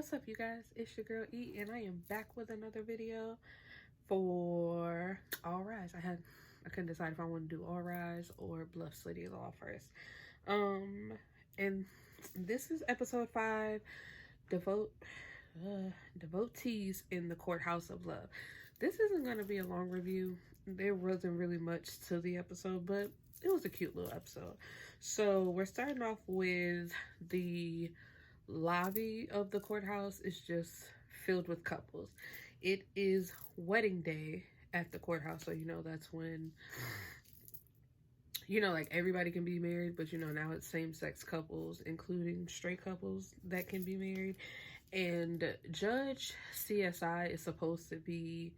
What's up, you guys? It's your girl E, and I am back with another video for All Rise. I couldn't decide if I want to do All Rise or Bluff City Law first. And this is episode 5, Devotees in the Courthouse of Love. This isn't going to be a long review. There wasn't really much to the episode, but it was a cute little episode. So we're starting off with the lobby of the courthouse is just filled with couples. It is wedding day at the courthouse, so that's when like everybody can be married, but now it's same-sex couples, including straight couples that can be married. And Judge CSI is supposed to be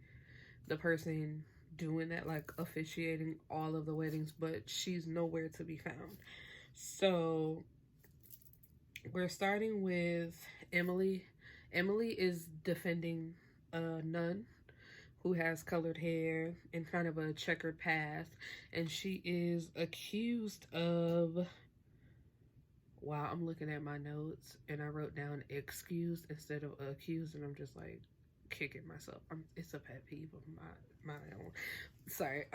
the person doing that, like officiating all of the weddings, but she's nowhere to be found. So we're starting with Emily. Emily is defending a nun who has colored hair and kind of a checkered past, and she is accused of, wow, I'm looking at my notes and I wrote down excused instead of accused, and I'm just like kicking myself. It's a pet peeve of my own. Sorry.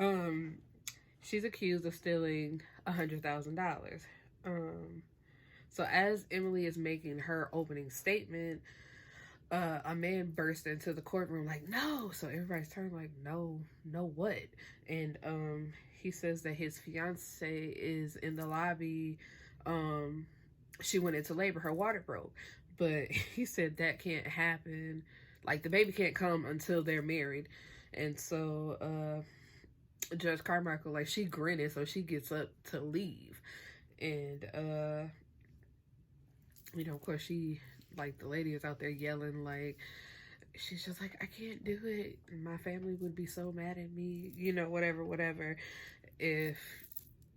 She's accused of stealing $100,000. So as Emily is making her opening statement, a man burst into the courtroom like, no. So everybody's turned like, no what? And he says that his fiance is in the lobby. She went into labor, her water broke. But he said that can't happen. Like, the baby can't come until they're married. And so Judge Carmichael, like, she grinning, so she gets up to leave. And of course, she, like, the lady is out there yelling, like, she's just like, I can't do it. My family would be so mad at me, whatever, if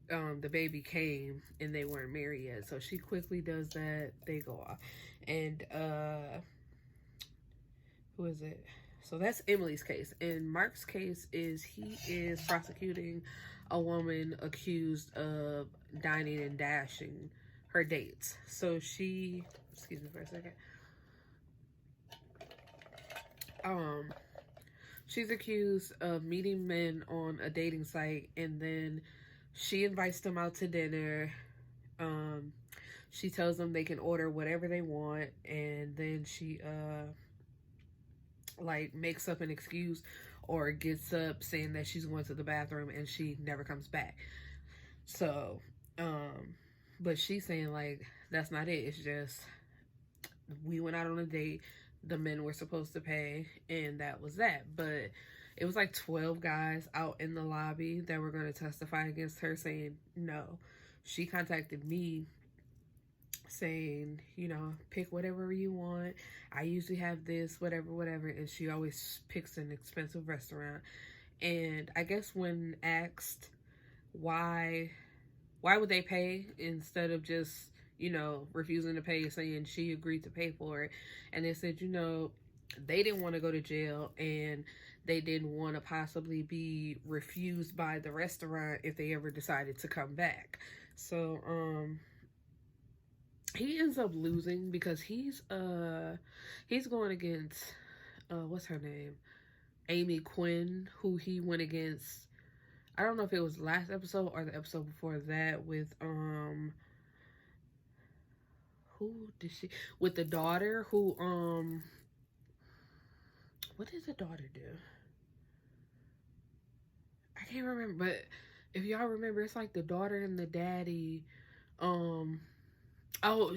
the baby came and they weren't married yet. So she quickly does that. They go off. And who is it? So that's Emily's case. And Mark's case is he is prosecuting a woman accused of dining and dashing her dates. So she, excuse me for a second. She's accused of meeting men on a dating site, and then she invites them out to dinner. She tells them they can order whatever they want, and then she like makes up an excuse or gets up saying that she's going to the bathroom, and she never comes back. So but she's saying, like, that's not it. It's just, we went out on a date. The men were supposed to pay, and that was that. But it was like 12 guys out in the lobby that were going to testify against her, saying no. She contacted me saying, pick whatever you want. I usually have this, whatever. And she always picks an expensive restaurant. And I guess when asked why would they pay instead of just, refusing to pay, saying she agreed to pay for it. And they said, they didn't want to go to jail, and they didn't want to possibly be refused by the restaurant if they ever decided to come back. So, he ends up losing because he's going against, what's her name? Amy Quinn, who he went against. I don't know if it was last episode or the episode before that with, who did she, with the daughter who, what did the daughter do? I can't remember, but if y'all remember, it's like the daughter and the daddy,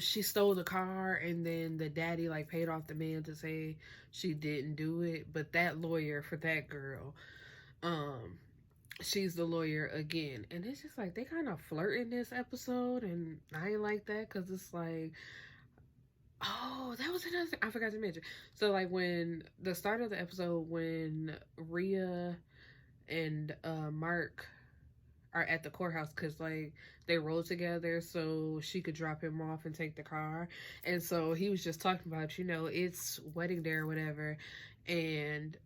she stole the car, and then the daddy, like, paid off the man to say she didn't do it. But that lawyer for that girl, she's the lawyer again. And it's just like, they kind of flirt in this episode, and I ain't like that, because it's like, oh, that was another thing I forgot to mention. So, like, when the start of the episode, when Rhea and Mark are at the courthouse, because, like, they rode together so she could drop him off and take the car. And so he was just talking about, it's wedding day or whatever, and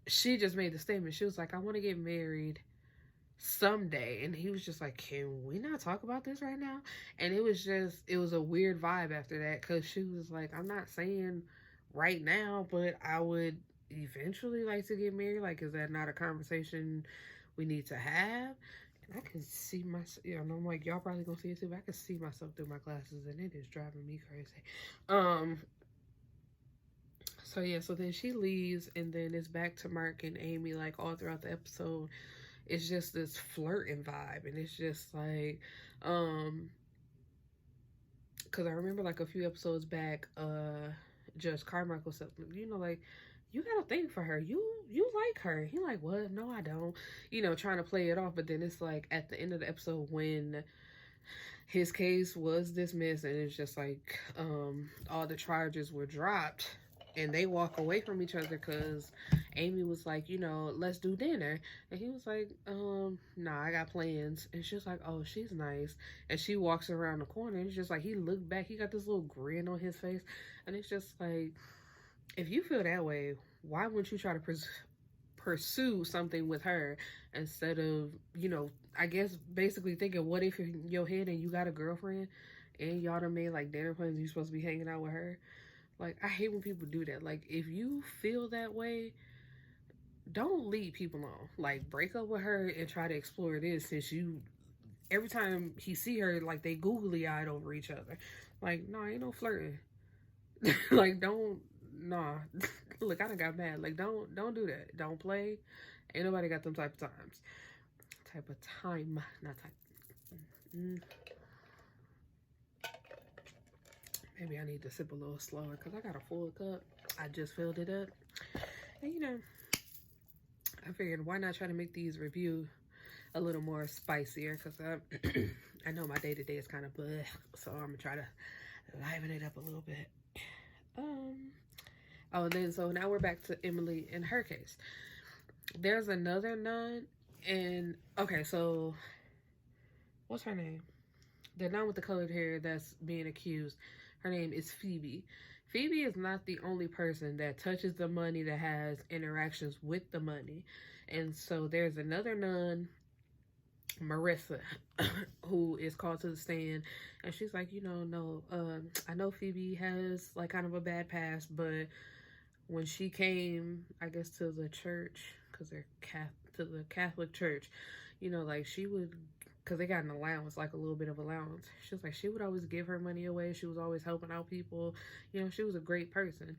she just made the statement. She was like, I want to get married someday. And he was just like, can we not talk about this right now? And it was a weird vibe after that, because she was like, I'm not saying right now, but I would eventually like to get married. Like, is that not a conversation we need to have? And I can see myself, and I'm like, y'all probably gonna see it too, but I can see myself through my glasses, and it is driving me crazy. So yeah, so then she leaves, and then it's back to Mark and Amy, like all throughout the episode. It's just this flirting vibe, and it's just like, because I remember like a few episodes back, Judge Carmichael said, like, you got a thing for her. You like her. He like, what? No, I don't. Trying to play it off, but then it's like at the end of the episode when his case was dismissed, and it's just like all the charges were dropped, and they walk away from each other because Amy was like, let's do dinner, and he was like, nah, I got plans. And she's like, oh, she's nice, and she walks around the corner, and it's just like he looked back, he got this little grin on his face, and it's just like, if you feel that way, why wouldn't you try to pursue something with her instead of, I guess basically thinking, what if in your head and you got a girlfriend and y'all done made like dinner plans and you're supposed to be hanging out with her? Like, I hate when people do that. Like, if you feel that way, don't lead people on. Like, break up with her and try to explore this, since every time he see her, like, they googly eyed over each other. Like, no, ain't no flirting. Like, don't, nah. Look, I done got mad. Like, don't do that. Don't play. Ain't nobody got them type of times. Type of time, not type. Maybe I need to sip a little slower because I got a full cup. I just filled it up. And I figured, why not try to make these review a little more spicier, because I know my day-to-day is kind of bleh, so I'm gonna try to liven it up a little bit. Oh, and then so now we're back to Emily in her case. There's another nun, and okay, so what's her name? The nun with the colored hair that's being accused. Her name is Phoebe. Phoebe is not the only person that touches the money, that has interactions with the money. And so there's another nun, Marissa, who is called to the stand, and she's like, no, I know Phoebe has like kind of a bad past, but when she came, I guess, to the church, because they're to the Catholic church, like she would, because they got an allowance, like a little bit of allowance. She was like, she would always give her money away. She was always helping out people. She was a great person.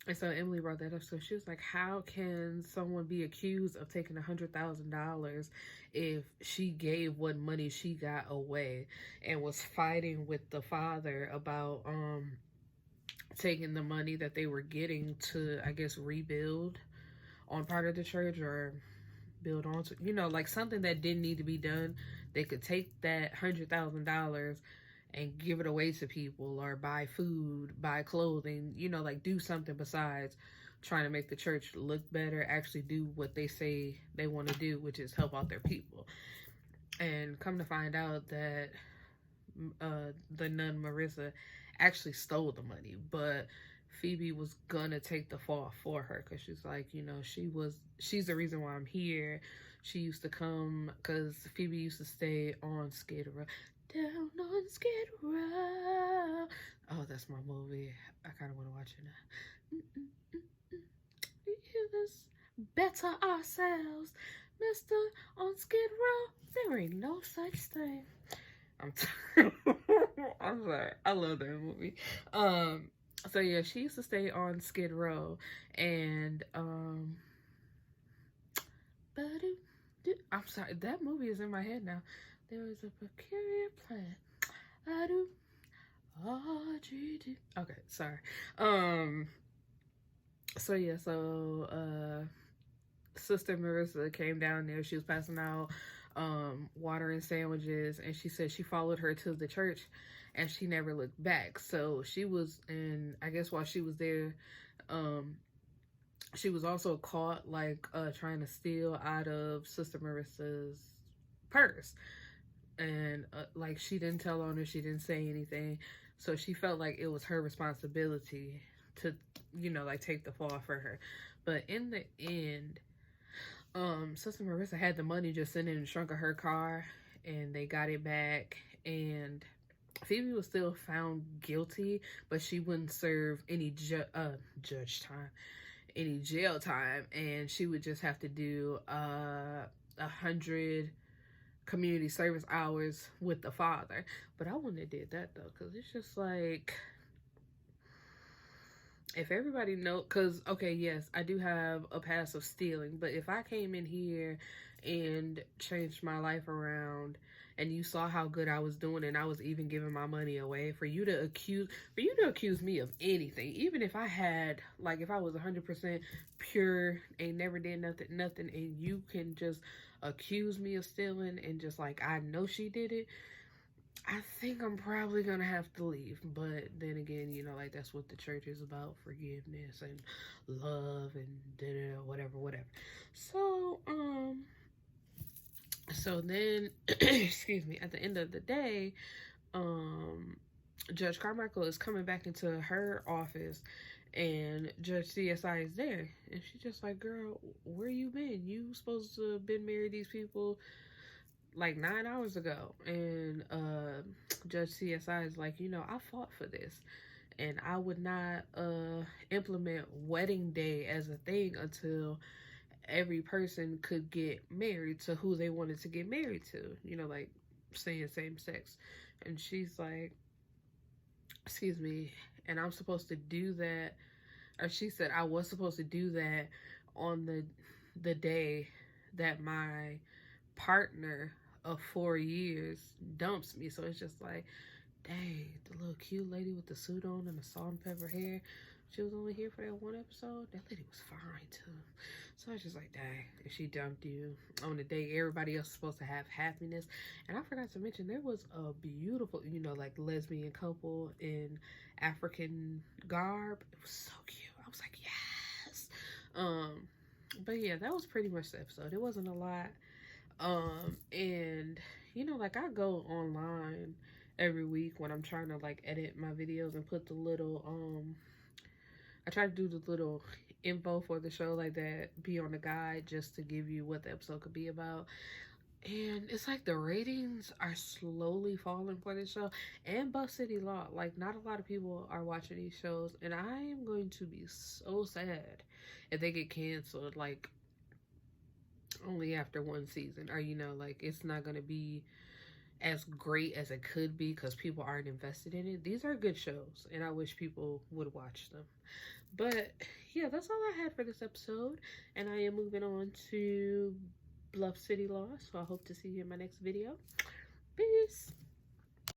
And so Emily brought that up. So she was like, how can someone be accused of taking $100,000 if she gave what money she got away and was fighting with the father about taking the money that they were getting to, I guess, rebuild on part of the church, or build on to, like something that didn't need to be done. They could take that $100,000 and give it away to people, or buy food, buy clothing, like do something besides trying to make the church look better, actually do what they say they want to do, which is help out their people. And come to find out that the nun Marissa actually stole the money, but Phoebe was gonna take the fall for her, because she's like, she's the reason why I'm here. She used to come, because Phoebe used to stay on Skid Row. Down on Skid Row. Oh, that's my movie. I kind of want to watch it now. We hear this? Better ourselves, Mr. on Skid Row. There ain't no such thing. I'm sorry. I love that movie. So yeah, she used to stay on Skid Row, and I'm sorry, that movie is in my head now. There was a peculiar plant. I do. R-G-D. Okay, sorry. So yeah, Sister Marissa came down there. She was passing out water and sandwiches, and she said she followed her to the church, and she never looked back. So she was, and I guess while she was there, she was also caught like trying to steal out of Sister Marissa's purse, and like she didn't tell on her, she didn't say anything, so she felt like it was her responsibility to like take the fall for her. But in the end, Sister Marissa had the money just sitting in the trunk of her car, and they got it back. And Phoebe was still found guilty, but she wouldn't serve any judge time, any jail time, and she would just have to do 100 community service hours with the father. But I wouldn't have did that though, because it's just like, if everybody know, because okay, yes, I do have a past of stealing, but if I came in here and changed my life around, and you saw how good I was doing, and I was even giving my money away, for you to accuse me of anything, even if I had, like, if I was 100% pure, ain't never did nothing, and you can just accuse me of stealing, and just like, I know she did it, I think I'm probably gonna have to leave. But then again, you know, like, that's what the church is about: forgiveness and love and whatever. So, so then, excuse me, at the end of the day, um, Judge Carmichael is coming back into her office, and Judge CSI is there, and she's just like, "Girl, where you been? You supposed to have been married these people like 9 hours ago." And Judge CSI is like, I fought for this, and I would not implement wedding day as a thing until every person could get married to who they wanted to get married to, like saying same sex. And she's like, excuse me, and I'm supposed to do that, or she said I was supposed to do that on the day that my partner of 4 years dumps me. So it's just like, dang, the little cute lady with the suit on and the salt and pepper hair, she was only here for that one episode. That lady was fine too. So I was just like, dang, if she dumped you on the day everybody else is supposed to have happiness. And I forgot to mention, there was a beautiful, like, lesbian couple in African garb. It was so cute. I was like, yes. But yeah, that was pretty much the episode. It wasn't a lot. And like, I go online every week when I'm trying to, like, edit my videos and put the little I try to do the little info for the show, like, that be on the guide, just to give you what the episode could be about. And it's like the ratings are slowly falling for this show, and Buff City Law. Like, not a lot of people are watching these shows, and I am going to be so sad if they get canceled, like, only after one season, or like, it's not gonna be as great as it could be because people aren't invested in it. These are good shows, and I wish people would watch them. But yeah, that's all I had for this episode, and I am moving on to Bluff City Law, so I hope to see you in my next video. Peace.